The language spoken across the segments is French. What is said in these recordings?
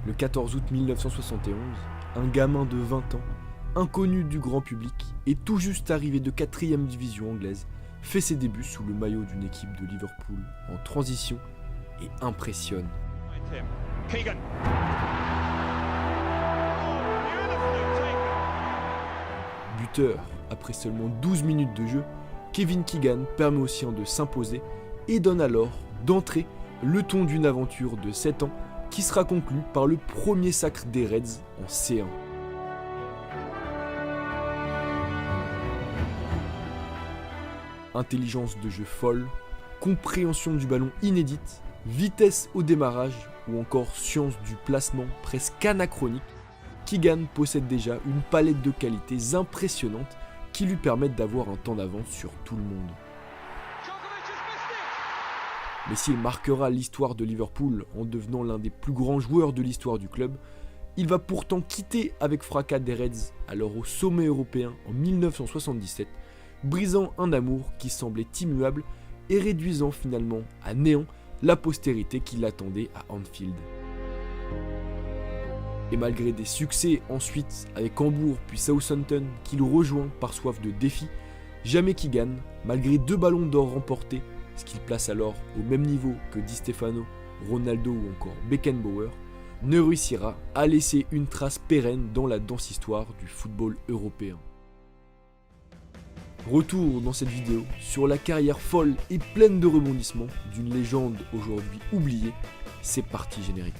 Le 14 août 1971, un gamin de 20 ans, inconnu du grand public et tout juste arrivé de 4e division anglaise, fait ses débuts sous le maillot d'une équipe de Liverpool en transition et impressionne. Buteur après seulement 12 minutes de jeu, Kevin Keegan permet aux siens de s'imposer et donne alors, d'entrée, le ton d'une aventure de 7 ans qui sera conclue par le premier sacre des Reds en C1. Intelligence de jeu folle, compréhension du ballon inédite, vitesse au démarrage ou encore science du placement presque anachronique, Keegan possède déjà une palette de qualités impressionnantes qui lui permettent d'avoir un temps d'avance sur tout le monde. Mais s'il marquera l'histoire de Liverpool en devenant l'un des plus grands joueurs de l'histoire du club, il va pourtant quitter avec fracas des Reds, alors au sommet européen en 1977, brisant un amour qui semblait immuable et réduisant finalement à néant la postérité qui l'attendait à Anfield. Et malgré des succès ensuite avec Hambourg puis Southampton qu'il rejoint par soif de défi, jamais Keegan, malgré 2 ballons d'or remportés, ce qu'il place alors au même niveau que Di Stefano, Ronaldo ou encore Beckenbauer, ne réussira à laisser une trace pérenne dans la dense histoire du football européen. Retour dans cette vidéo sur la carrière folle et pleine de rebondissements d'une légende aujourd'hui oubliée, c'est parti générique.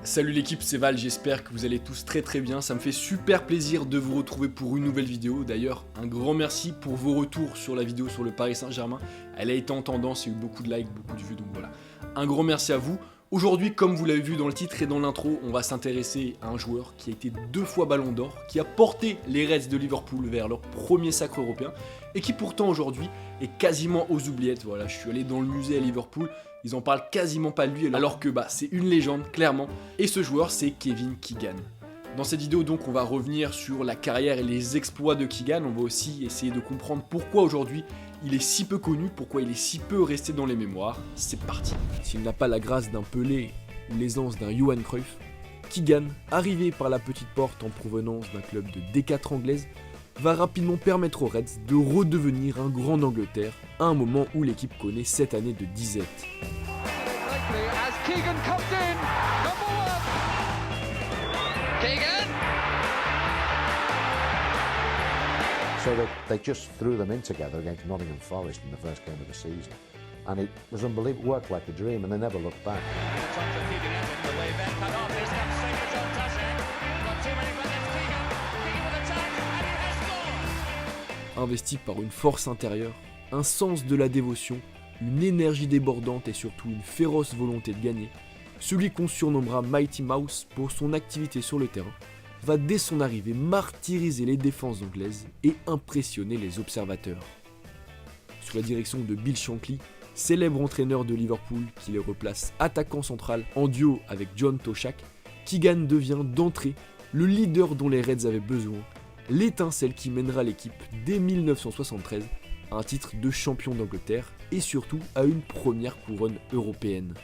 Salut l'équipe, c'est Val, j'espère que vous allez tous très bien, ça me fait super plaisir de vous retrouver pour une nouvelle vidéo. D'ailleurs, un grand merci pour vos retours sur la vidéo sur le Paris Saint-Germain, elle a été en tendance, il y a eu beaucoup de likes, beaucoup de vues, donc voilà. Un grand merci à vous. Aujourd'hui, comme vous l'avez vu dans le titre et dans l'intro, on va s'intéresser à un joueur qui a été 2 fois Ballon d'Or, qui a porté les Reds de Liverpool vers leur premier sacre européen, et qui pourtant aujourd'hui est quasiment aux oubliettes. Voilà, je suis allé dans le musée à Liverpool, ils en parlent quasiment pas de lui, alors que c'est une légende, clairement. Et ce joueur, c'est Kevin Keegan. Dans cette vidéo, donc, on va revenir sur la carrière et les exploits de Keegan. On va aussi essayer de comprendre pourquoi aujourd'hui il est si peu connu, pourquoi il est si peu resté dans les mémoires. C'est parti. S'il n'a pas la grâce d'un Pelé ou l'aisance d'un Johan Cruyff, Keegan, arrivé par la petite porte en provenance d'un club de D4 anglaise, va rapidement permettre aux Reds de redevenir un grand d'Angleterre à un moment où l'équipe connaît 7 années de disette. So they just threw them in together against Nottingham Forest in the first game of the season. And it was unbelievable, worked like a dream, and they never looked back. Investi par une force intérieure, un sens de la dévotion, une énergie débordante et surtout une féroce volonté de gagner, celui qu'on surnommera Mighty Mouse pour son activité sur le terrain, va dès son arrivée martyriser les défenses anglaises et impressionner les observateurs. Sous la direction de Bill Shankly, célèbre entraîneur de Liverpool qui les replace attaquant central en duo avec John Toshack, Keegan devient d'entrée le leader dont les Reds avaient besoin, l'étincelle qui mènera l'équipe dès 1973 à un titre de champion d'Angleterre et surtout à une première couronne européenne.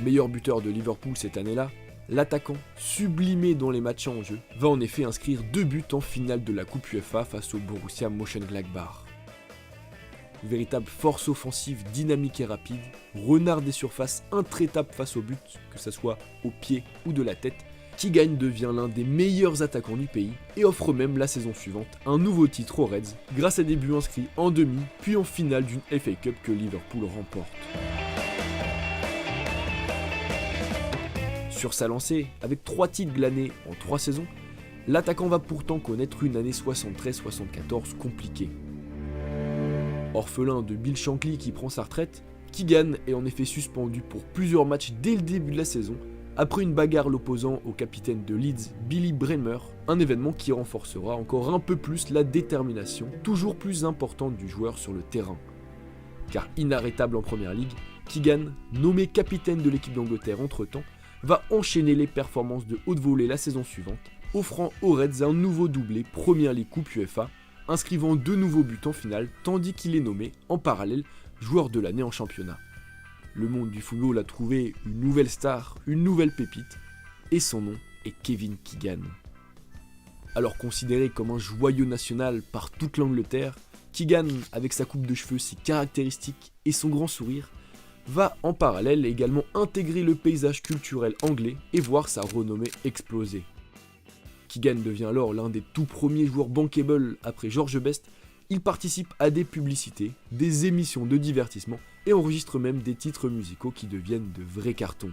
Meilleur buteur de Liverpool cette année-là, l'attaquant, sublimé dans les matchs en jeu, va en effet inscrire 2 buts en finale de la Coupe UEFA face au Borussia Mönchengladbach. Véritable force offensive dynamique et rapide, renard des surfaces intraitable face au but, que ce soit au pied ou de la tête, Keegan devient l'un des meilleurs attaquants du pays et offre même la saison suivante un nouveau titre aux Reds grâce à des buts inscrits en demi puis en finale d'une FA Cup que Liverpool remporte. Sur sa lancée, avec 3 titres glanés en 3 saisons, l'attaquant va pourtant connaître une année 73-74 compliquée. Orphelin de Bill Shankly qui prend sa retraite, Keegan est en effet suspendu pour plusieurs matchs dès le début de la saison, après une bagarre l'opposant au capitaine de Leeds, Billy Bremer, un événement qui renforcera encore un peu plus la détermination toujours plus importante du joueur sur le terrain. Car inarrêtable en première ligue, Keegan, nommé capitaine de l'équipe d'Angleterre entre-temps, va enchaîner les performances de haute volée la saison suivante, offrant aux Reds un nouveau doublé Premier League Coupe UEFA, inscrivant 2 nouveaux buts en finale, tandis qu'il est nommé, en parallèle, joueur de l'année en championnat. Le monde du football a trouvé une nouvelle star, une nouvelle pépite, et son nom est Kevin Keegan. Alors considéré comme un joyau national par toute l'Angleterre, Keegan, avec sa coupe de cheveux si caractéristique et son grand sourire, va en parallèle également intégrer le paysage culturel anglais et voir sa renommée exploser. Keegan devient alors l'un des tout premiers joueurs bankable après George Best. Il participe à des publicités, des émissions de divertissement et enregistre même des titres musicaux qui deviennent de vrais cartons.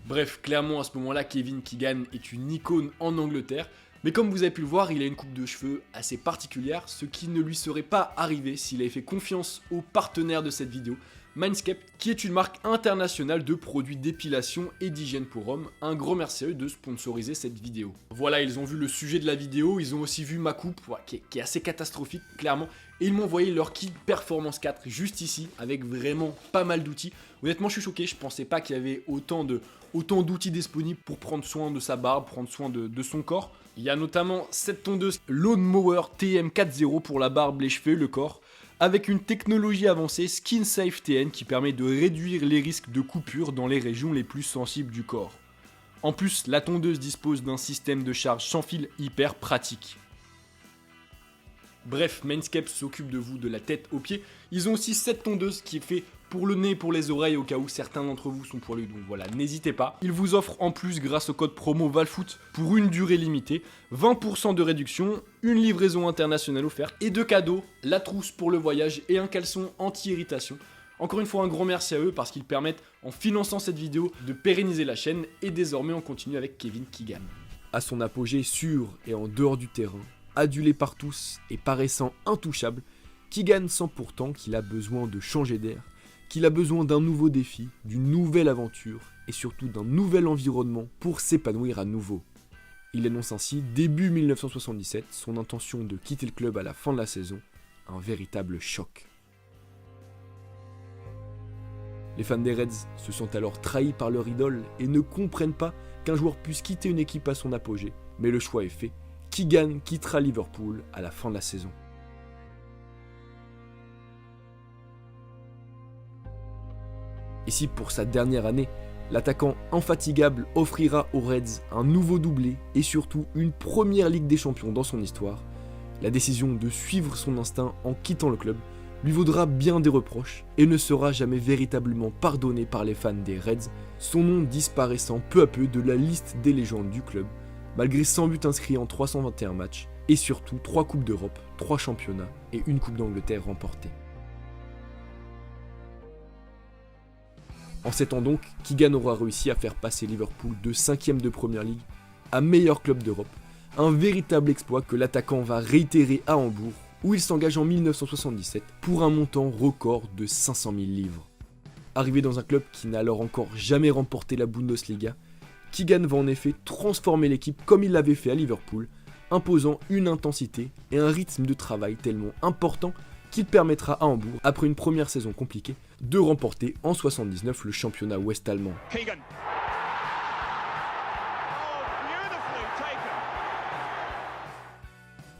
Bref, clairement à ce moment-là, Kevin Keegan est une icône en Angleterre, mais comme vous avez pu le voir, il a une coupe de cheveux assez particulière, ce qui ne lui serait pas arrivé s'il avait fait confiance aux partenaires de cette vidéo, Manscaped, qui est une marque internationale de produits d'épilation et d'hygiène pour hommes. Un grand merci à eux de sponsoriser cette vidéo. Voilà, ils ont vu le sujet de la vidéo, ils ont aussi vu ma coupe, qui est assez catastrophique, clairement, et ils m'ont envoyé leur kit Performance 4 juste ici, avec vraiment pas mal d'outils. Honnêtement, je suis choqué, je pensais pas qu'il y avait autant d'outils disponibles pour prendre soin de sa barbe, prendre soin de son corps. Il y a notamment cette tondeuse Lawnmower TM40 pour la barbe, les cheveux, le corps, avec une technologie avancée Skin Safe TN qui permet de réduire les risques de coupure dans les régions les plus sensibles du corps. En plus, la tondeuse dispose d'un système de charge sans fil hyper pratique. Bref, Manscaped s'occupe de vous de la tête aux pieds. Ils ont aussi cette tondeuse qui est faite pour le nez et pour les oreilles au cas où certains d'entre vous sont poilus, donc voilà, n'hésitez pas. Ils vous offrent en plus, grâce au code promo VALFOOT, pour une durée limitée, 20% de réduction, une livraison internationale offerte et 2 cadeaux, la trousse pour le voyage et un caleçon anti-irritation. Encore une fois, un grand merci à eux parce qu'ils permettent, en finançant cette vidéo, de pérenniser la chaîne et désormais on continue avec Kevin Keegan. À son apogée sur et en dehors du terrain, adulé par tous et paraissant intouchable, Keegan sent pourtant qu'il a besoin de changer d'air, qu'il a besoin d'un nouveau défi, d'une nouvelle aventure et surtout d'un nouvel environnement pour s'épanouir à nouveau. Il annonce ainsi, début 1977, son intention de quitter le club à la fin de la saison, un véritable choc. Les fans des Reds se sentent alors trahis par leur idole et ne comprennent pas qu'un joueur puisse quitter une équipe à son apogée, mais le choix est fait, Keegan quittera Liverpool à la fin de la saison. Et si pour sa dernière année, l'attaquant infatigable offrira aux Reds un nouveau doublé et surtout une première Ligue des Champions dans son histoire, la décision de suivre son instinct en quittant le club lui vaudra bien des reproches et ne sera jamais véritablement pardonné par les fans des Reds, son nom disparaissant peu à peu de la liste des légendes du club, malgré 100 buts inscrits en 321 matchs et surtout 3 Coupes d'Europe, 3 championnats et 1 Coupe d'Angleterre remportée. En 7 ans donc, Keegan aura réussi à faire passer Liverpool de 5e de Premier League à meilleur club d'Europe, un véritable exploit que l'attaquant va réitérer à Hambourg, où il s'engage en 1977 pour un montant record de 500 000 livres. Arrivé dans un club qui n'a alors encore jamais remporté la Bundesliga, Keegan va en effet transformer l'équipe comme il l'avait fait à Liverpool, imposant une intensité et un rythme de travail tellement important qu'il permettra à Hambourg, après une première saison compliquée, de remporter en 1979 le championnat ouest-allemand. Keegan.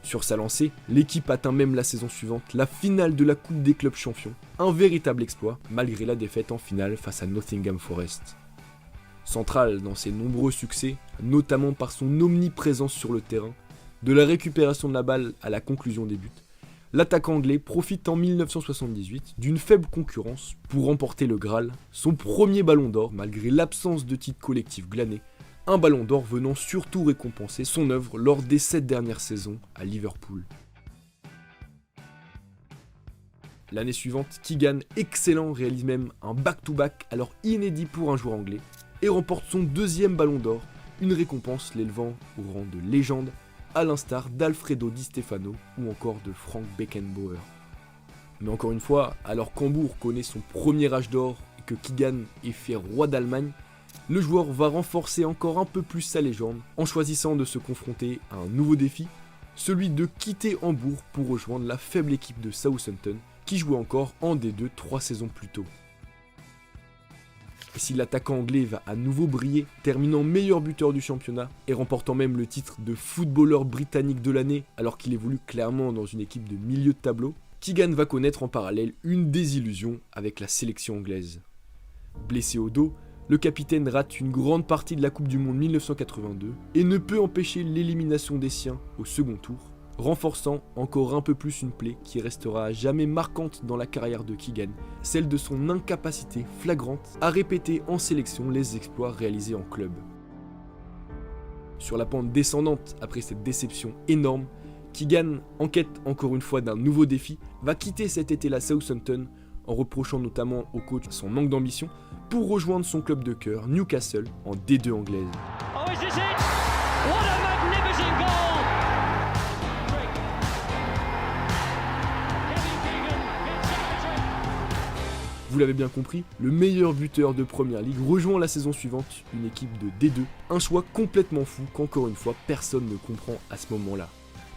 Sur sa lancée, l'équipe atteint même la saison suivante la finale de la Coupe des clubs champions, un véritable exploit malgré la défaite en finale face à Nottingham Forest. Central dans ses nombreux succès, notamment par son omniprésence sur le terrain, de la récupération de la balle à la conclusion des buts, l'attaquant anglais profite en 1978 d'une faible concurrence pour remporter le Graal, son premier ballon d'or malgré l'absence de titre collectif glané, un ballon d'or venant surtout récompenser son œuvre lors des 7 dernières saisons à Liverpool. L'année suivante, Keegan, excellent, réalise même un back-to-back alors inédit pour un joueur anglais et remporte son 2e ballon d'or, une récompense l'élevant au rang de légende, à l'instar d'Alfredo Di Stefano ou encore de Frank Beckenbauer. Mais encore une fois, alors qu'Hambourg connaît son premier âge d'or et que Keegan est fait roi d'Allemagne, le joueur va renforcer encore un peu plus sa légende en choisissant de se confronter à un nouveau défi, celui de quitter Hambourg pour rejoindre la faible équipe de Southampton qui jouait encore en D2 3 saisons plus tôt. Et si l'attaquant anglais va à nouveau briller, terminant meilleur buteur du championnat et remportant même le titre de footballeur britannique de l'année alors qu'il évolue clairement dans une équipe de milieu de tableau, Keegan va connaître en parallèle une désillusion avec la sélection anglaise. Blessé au dos, le capitaine rate une grande partie de la Coupe du Monde 1982 et ne peut empêcher l'élimination des siens au second tour, renforçant encore un peu plus une plaie qui restera à jamais marquante dans la carrière de Keegan, celle de son incapacité flagrante à répéter en sélection les exploits réalisés en club. Sur la pente descendante après cette déception énorme, Keegan, en quête encore une fois d'un nouveau défi, va quitter cet été-là Southampton en reprochant notamment au coach son manque d'ambition pour rejoindre son club de cœur, Newcastle, en D2 anglaise. Oh, is this it? What a magnificent goal! Kevin Keegan gets hat-trick. Vous l'avez bien compris, le meilleur buteur de Premier League rejoint la saison suivante une équipe de D2, un choix complètement fou qu'encore une fois personne ne comprend à ce moment-là.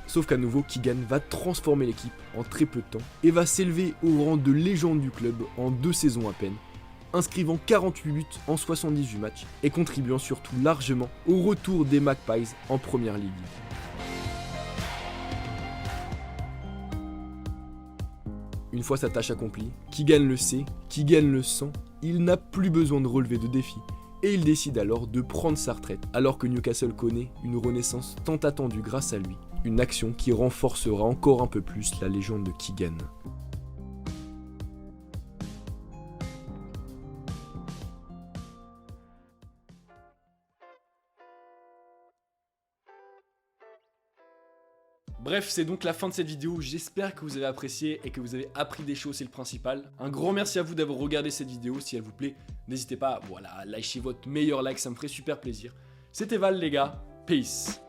Sauf qu'à nouveau, Keegan va transformer l'équipe en très peu de temps et va s'élever au rang de légende du club en 2 saisons à peine, inscrivant 48 buts en 78 matchs et contribuant surtout largement au retour des Magpies en Premier League. Une fois sa tâche accomplie, Keegan le sait, Keegan le sent, il n'a plus besoin de relever de défis et il décide alors de prendre sa retraite alors que Newcastle connaît une renaissance tant attendue grâce à lui. Une action qui renforcera encore un peu plus la légende de Keegan. Bref, c'est donc la fin de cette vidéo, j'espère que vous avez apprécié et que vous avez appris des choses, c'est le principal. Un grand merci à vous d'avoir regardé cette vidéo, si elle vous plaît, n'hésitez pas à lâcher votre meilleur like, ça me ferait super plaisir. C'était Val les gars, peace.